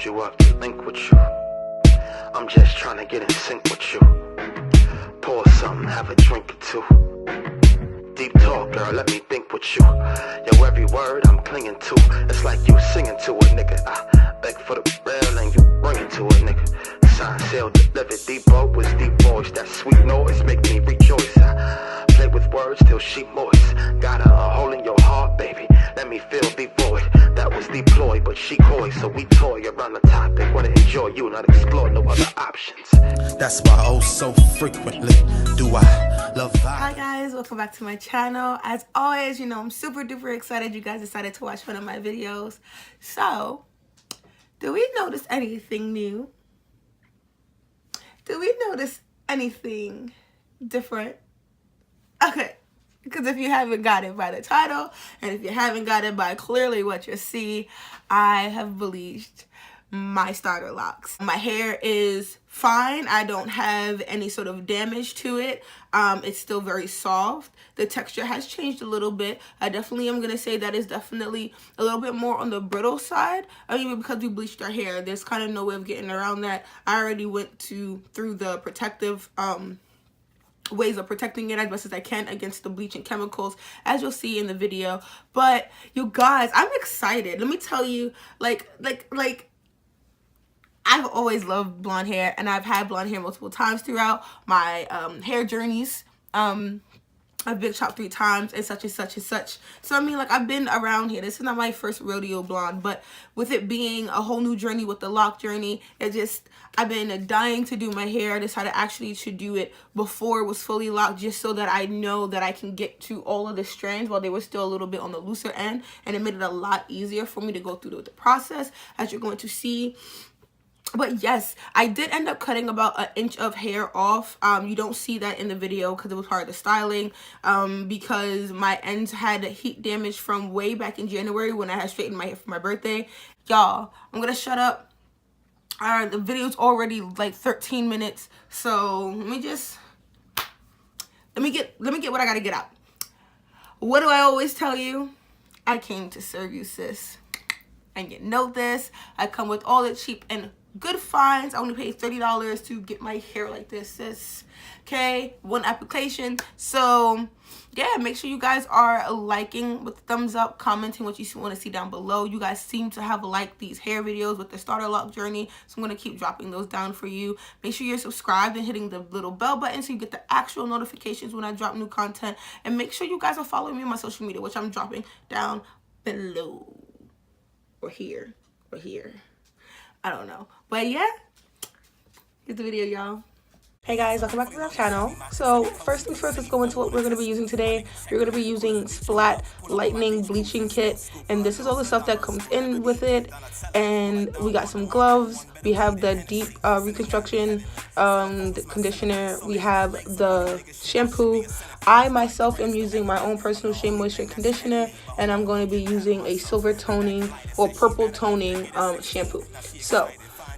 you up to link with you. I'm just trying to get in sync with you. Pour something, have a drink or two. Deep talk, girl, let me think with you. Yo, every word I'm clinging to. It's like you singing to a nigga. I beg for the real and you bring it to a nigga. Sign, seal, delivered, deep boat with deep voice. That sweet noise make me rejoice. I play with words till she moist. Got a hole in your heart, baby. Let me feel the void. That was deployed, but she coy, so we toy around the topic. Wanna enjoy you, not explore no other options. That's why oh so frequently do I love vibe. Hi guys, welcome back to my channel. As always, you know, I'm super duper excited you guys decided to watch one of my videos. So, do we notice anything new? Do we notice anything different? Okay. Because if you haven't got it by the title, and if you haven't got it by clearly what you see, I have bleached my starter locks. My hair is fine. I don't have any sort of damage to it. It's still very soft. The texture has changed a little bit. I definitely am going to say that is definitely a little bit more on the brittle side. I mean, because we bleached our hair, there's kind of no way of getting around that. I already went through the protective ways of protecting it as best as I can against the bleaching chemicals, as you'll see in the video. But you guys, I'm excited. Let me tell you, like I've always loved blonde hair, and I've had blonde hair multiple times throughout my hair journeys. I've been chopped 3 times and such and such and such. So I mean, like, I've been around here. This is not my first rodeo blonde, but with it being a whole new journey with the lock journey, I've been dying to do my hair. I decided actually to do it before it was fully locked, just so that I know that I can get to all of the strands while they were still a little bit on the looser end, and it made it a lot easier for me to go through the process, as you're going to see. But yes, I did end up cutting about 1 inch of hair off. You don't see that in the video because it was part of the styling, because my ends had heat damage from way back in January when I had straightened my hair for my birthday. Y'all, I'm gonna shut up. The video's already like 13 minutes, so let me get what I gotta get out. What do I always tell you? I came to serve you, sis. And you know this. I come with all the cheap and good finds. I only paid $30 to get my hair like this, sis. Okay, 1 application. So yeah, make sure you guys are liking with the thumbs up, commenting what you want to see down below. You guys seem to have liked these hair videos with the starter lock journey, so I'm going to keep dropping those down for you. Make sure you're subscribed and hitting the little bell button so you get the actual notifications when I drop new content. And make sure you guys are following me on my social media, which I'm dropping down below. Or here. I don't know. But yeah, here's the video, y'all. Hey guys, welcome back to our channel. So first things first, let's go into what we're going to be using today. We're going to be using SPLAT Lightning Bleaching Kit, and this is all the stuff that comes in with it. And we got some gloves, we have the deep reconstruction the conditioner, we have the shampoo. I myself am using my own personal Shea Moisture conditioner, and I'm going to be using a silver toning or purple toning shampoo. So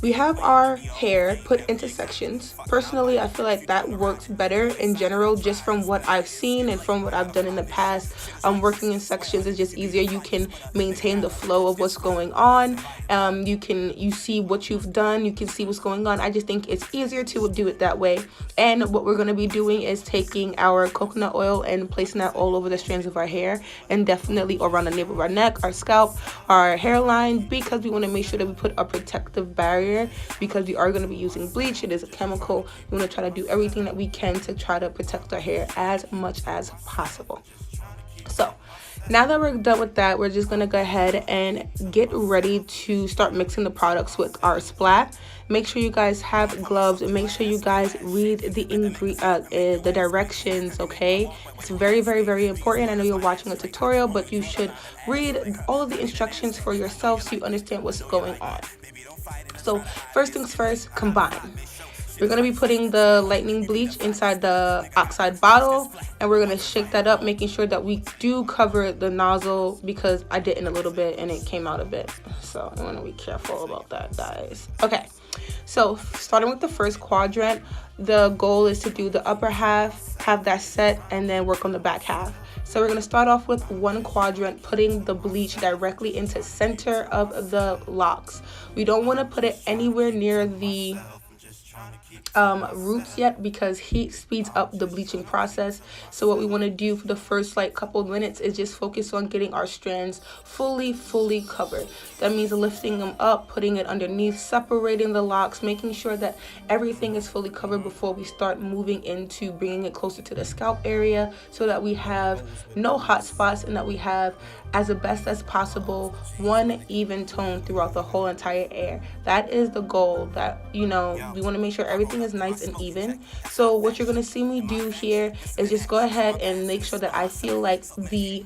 we have our hair put into sections. Personally, I feel like that works better in general, just from what I've seen and from what I've done in the past. Working in sections is just easier. You can maintain the flow of what's going on. You see what you've done. You can see what's going on. I just think it's easier to do it that way. And what we're going to be doing is taking our coconut oil and placing that all over the strands of our hair, and definitely around the nape of our neck, our scalp, our hairline, because we want to make sure that we put a protective barrier, because we are going to be using bleach. It is a chemical. We want to try to do everything that we can to try to protect our hair as much as possible. So now that we're done with that, we're just going to go ahead and get ready to start mixing the products with our SPLAT. Make sure you guys have gloves, and make sure you guys read the directions, okay? It's very, very, very important. I know you're watching a tutorial, but you should read all of the instructions for yourself so you understand what's going on. So first things first, combine. We're going to be putting the lightning bleach inside the oxide bottle, and we're going to shake that up, making sure that we do cover the nozzle, because I didn't a little bit and it came out a bit. So I want to be careful about that, guys. Okay, so starting with the first quadrant, the goal is to do the upper half have that set and then work on the back half. So we're going to start off with one quadrant, putting the bleach directly into center of the locks. We don't want to put it anywhere near the roots yet, because heat speeds up the bleaching process. So what we want to do for the first like couple of minutes is just focus on getting our strands fully covered. That means lifting them up, putting it underneath, separating the locks, making sure that everything is fully covered before we start moving into bringing it closer to the scalp area, so that we have no hot spots and that we have, as the best as possible, one even tone throughout the whole entire hair. That is the goal, that, you know, we want to make sure everything is nice and even. So what you're going to see me do here is just go ahead and make sure that I feel like the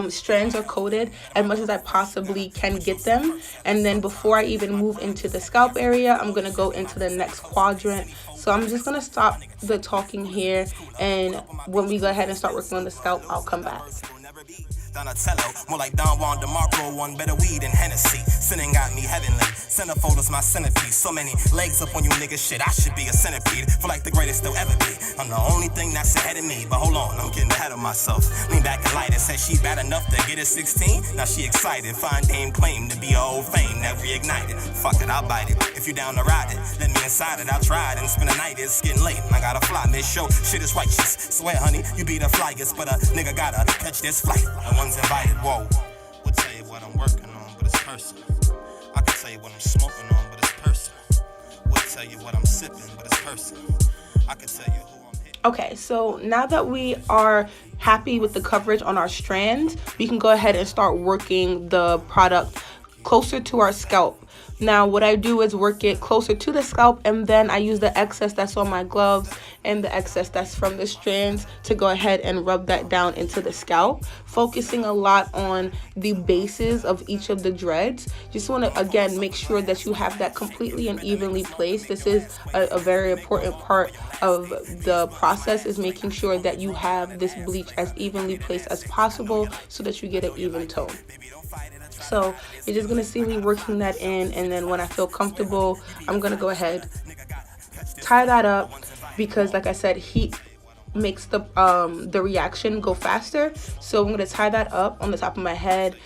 strands are coated as much as I possibly can get them. And then before I even move into the scalp area, I'm going to go into the next quadrant. So I'm just going to stop the talking here, and when we go ahead and start working on the scalp, I'll come back. Donatello, more like Don Juan DeMarco, one better weed than Hennessy. Sinning got me heavenly. Centerfold is my centerpiece. So many legs up on you niggas, shit, I should be a centipede. Feel like the greatest they'll ever be. I'm the only thing that's ahead of me. But hold on, I'm getting ahead of myself. Lean back and light it. Said she bad enough to get a 16. Now she excited. Fine dame claim to be a old fame that reignited. Fuck it, I'll bite it. If you down to ride it, let me inside it. I'll try it and spend the night. It's getting late. I gotta fly mid-show. Shit is righteous. Swear, honey, you be the flyest, but a nigga gotta catch this flight. One's invited, whoa. We'll tell you what I'm working on, but it's personal. I can tell you what I'm smoking on, but it's personal. We'll tell you what I'm sipping, but it's personal. I can tell you who I'm hitting. Okay, so now that we are happy with the coverage on our strands, we can go ahead and start working the product closer to our scalp. Now what I do is work it closer to the scalp, and then I use the excess that's on my gloves and the excess that's from the strands to go ahead and rub that down into the scalp, focusing a lot on the bases of each of the dreads. Just want to again make sure that you have that completely and evenly placed. This is a very important part of the process, is making sure that you have this bleach as evenly placed as possible so that you get an even tone. So you're just going to see me working that in, and then when I feel comfortable, I'm going to go ahead, tie that up, because like I said, heat makes the reaction go faster. So I'm going to tie that up on the top of my head,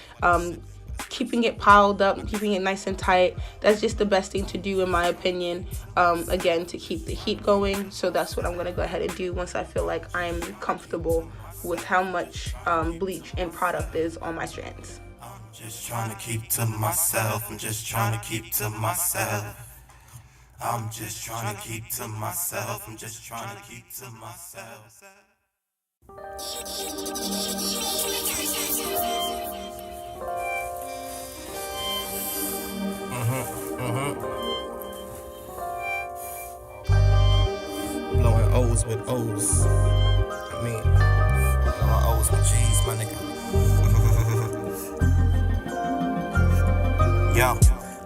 keeping it piled up, keeping it nice and tight. That's just the best thing to do in my opinion, again, to keep the heat going. So that's what I'm going to go ahead and do once I feel like I'm comfortable with how much bleach and product is on my strands. Just trying to keep to myself. I'm just trying to keep to myself. I'm just trying to keep to myself. I'm just trying to keep to myself. Blowing O's with O's. I mean, blowing O's with G's, my nigga. Yo,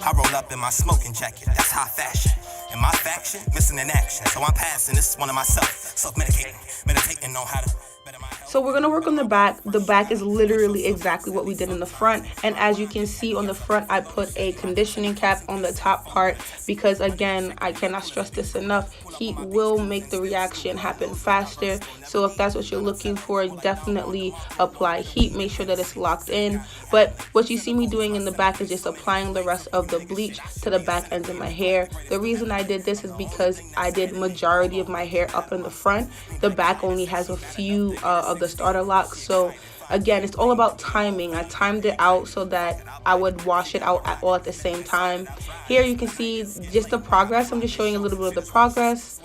I roll up in my smoking jacket, that's high fashion. In my faction, missing in action, so I'm passing this one of myself, self-medicating, meditating on how to better my health. So we're going to work on the back. The back is literally exactly what we did in the front, and as you can see on the front, I put a conditioning cap on the top part, because again, I cannot stress this enough, heat will make the reaction happen faster. So if that's what you're looking for, definitely apply heat, make sure that it's locked in. But what you see me doing in the back is just applying the rest of the bleach to the back ends of my hair. The reason I did this is because I did majority of my hair up in the front. The back only has a few of the starter locks. So again, it's all about timing. I timed it out so that I would wash it out all at the same time. Here you can see just the progress. I'm just showing a little bit of the progress.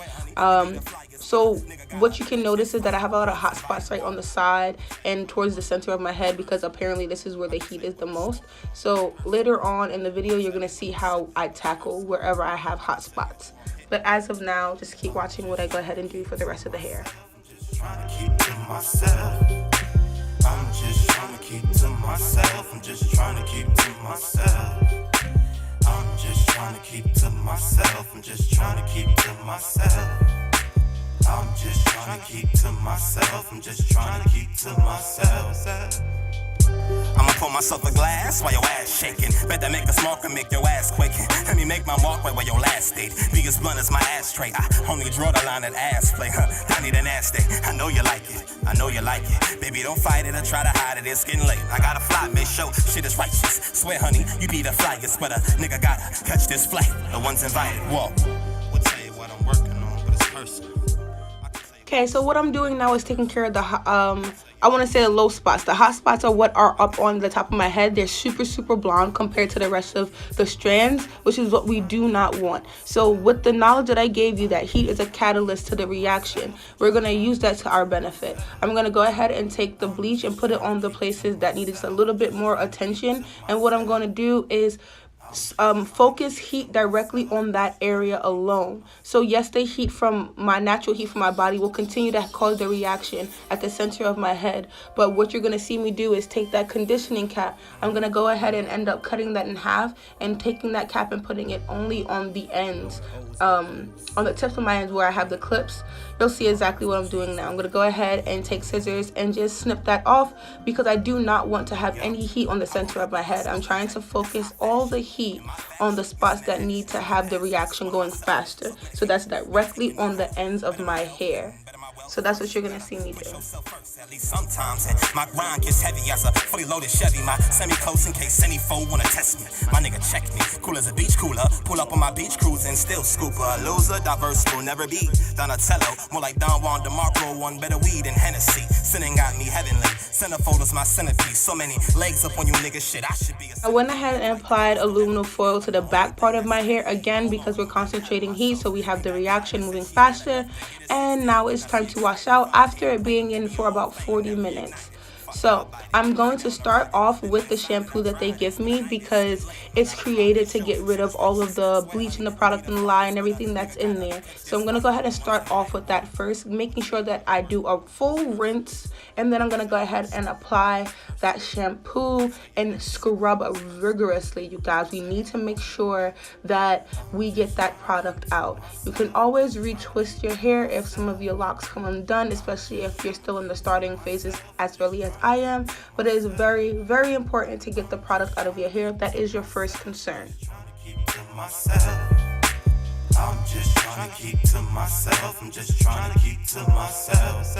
So what you can notice is that I have a lot of hot spots right on the side and towards the center of my head, because apparently this is where the heat is the most. So later on in the video, you're going to see how I tackle wherever I have hot spots. But as of now, just keep watching what I go ahead and do for the rest of the hair. Trying to keep to myself. I'm just trying to keep to myself. I'm just trying to keep to myself. I'm just trying to keep to myself. I'm just trying to keep to myself. I'm just trying to keep to myself. I'm just trying to keep to myself. I'ma pour myself a glass while your ass shaking. Bet that make us mark and make your ass quaking. Let me make my mark right where your last stayed. Be as blunt as my ashtray. I only draw the line at ass play. I need an ass day. I know you like it. I know you like it. Baby, don't fight it or try to hide it. It's getting late. I gotta fly, make sure shit is righteous. Swear, honey, you be the flyest, but a nigga gotta catch this flight. The ones invited, walk. We'll tell you what I'm working on, but it's personal. Okay, so what I'm doing now is taking care of the I want to say the low spots. The hot spots are what are up on the top of my head. They're super blonde compared to the rest of the strands, which is what we do not want. So with the knowledge that I gave you that heat is a catalyst to the reaction, we're going to use that to our benefit. I'm going to go ahead and take the bleach and put it on the places that need just a little bit more attention. And what I'm going to do is focus heat directly on that area alone. So yes, the heat from my natural heat from my body will continue to cause the reaction at the center of my head, but what you're going to see me do is take that conditioning cap. I'm going to go ahead and end up cutting that in half and taking that cap and putting it only on the ends, on the tips of my ends where I have the clips. You'll see exactly what I'm doing now. I'm going to go ahead and take scissors and just snip that off because I do not want to have any heat on the center of my head. I'm trying to focus all the heat on the spots that need to have the reaction going faster. So that's directly on the ends of my hair. So that's what you're gonna see me do. Sometimes my grind gets heavy as a fully loaded Chevy. My semi-close in case any foe wanna test me. My nigga check me, cool as a beach cooler. Pull up on my beach cruise and still scooper. Loser, diverse will never be Donatello. More like Don Juan DeMarco, one better weed than Hennessy. Sinning got me heavenly. Centerfold is my centerpiece. So many legs up on you niggas, shit. I should be a... I went ahead and applied aluminum foil to the back part of my hair again because we're concentrating heat, so we have the reaction moving faster. And now it's time to wash out after it being in for about 40 minutes. So I'm going to start off with the shampoo that they give me because it's created to get rid of all of the bleach and the product and the lye and everything that's in there. So I'm going to go ahead and start off with that first, making sure that I do a full rinse, and then I'm going to go ahead and apply that shampoo and scrub rigorously. You guys, we need to make sure that we get that product out. You can always retwist your hair if some of your locks come undone, especially if you're still in the starting phases as early as I am, but it is very important to get the product out of your hair. That is your first concern. I'm just trying to keep to myself. I'm just trying to keep to myself.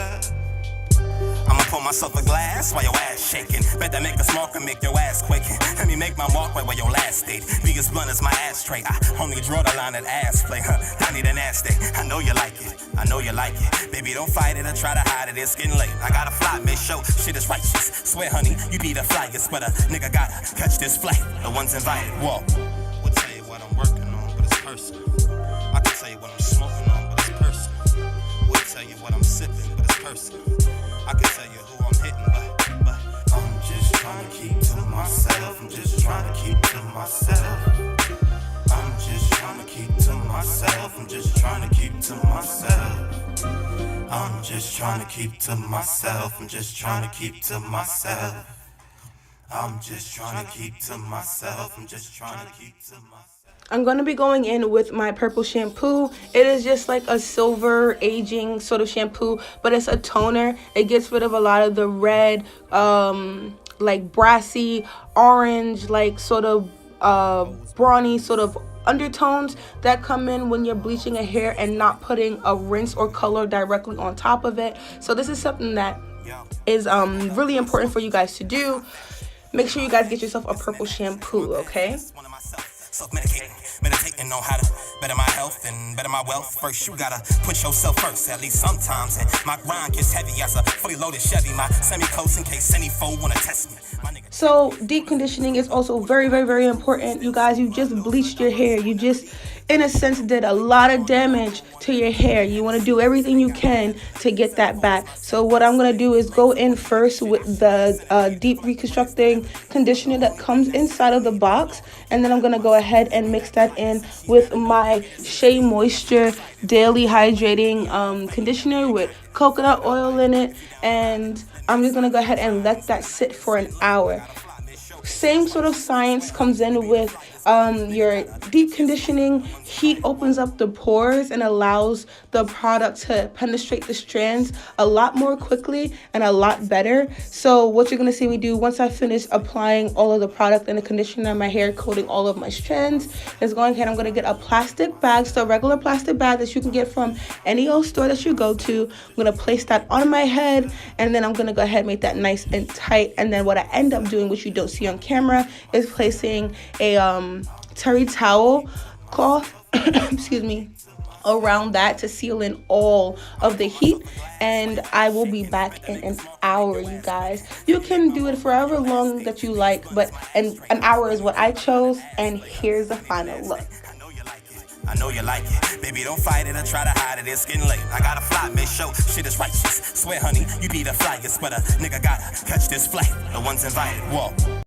I'ma pour myself a glass while your ass shaking. Bet that make us mark and make your ass quaking. Let me make my mark right where your last stayed. Be as blunt as my ashtray. I only draw the line at ass play. I need an ass day. I know you like it. I know you like it. Baby, don't fight it or try to hide it. It's getting late. I gotta fly, make sure shit is righteous. Swear, honey, you be the flyest, but a nigga gotta catch this flight. The ones invited, walk. We'll tell you what I'm working on, but it's personal. I can tell you what I'm smoking on, but it's personal. We'll tell you what I'm sipping, but it's personal. I can tell you who I'm hitting, but I'm just trying to keep to myself. I'm just trying to keep to myself. I'm just trying to keep to myself. I'm just trying to keep to myself. I'm just trying to keep to myself. I'm just trying to keep to myself. I'm just trying to keep to myself. I'm just trying to keep to myself. I'm going to be going in with my purple shampoo. It is just like a silver aging sort of shampoo, but it's a toner. It gets rid of a lot of the red, like brassy, orange, like sort of brawny sort of undertones that come in when you're bleaching a hair and not putting a rinse or color directly on top of it. So this is something that is really important for you guys to do. Make sure you guys get yourself a purple shampoo, okay? Self-medicating, meditating on how to better my health and better my wealth. First, you gotta put yourself first, at least sometimes. And my grind gets heavy as a fully loaded Chevy. My semi-close in case any foe wanna test me. So deep conditioning is also very important. You guys, you just bleached your hair. You just, in a sense, did a lot of damage to your hair. You want to do everything you can to get that back. So what I'm going to do is go in first with the deep reconstructing conditioner that comes inside of the box. And then I'm going to go ahead and mix that in with my Shea Moisture Daily Hydrating Conditioner with coconut oil in it. And I'm just going to go ahead and let that sit for an hour. Same sort of science comes in with Your deep conditioning heat opens up the pores and allows the product to penetrate the strands a lot more quickly and a lot better. So what you're going to see me do once I finish applying all of the product and the conditioner on my hair, coating all of my strands, is going ahead, I'm going to get a plastic bag, so a regular plastic bag that you can get from any old store that you go to. I'm going to place that on my head, and then I'm going to go ahead and make that nice and tight. And then what I end up doing, which you don't see on camera, is placing a terry towel cloth excuse me, around that to seal in all of the heat. And I will be back in an hour, you guys. You can do it for however long that you like, but an hour is what I chose. And here's the final look. I know you like it. Baby, don't fight it or try to hide it. It's getting late. I gotta fly, make sure shit is righteous. Swear, honey, you need a flyest, but a nigga gotta catch this flight. The ones invited, whoa.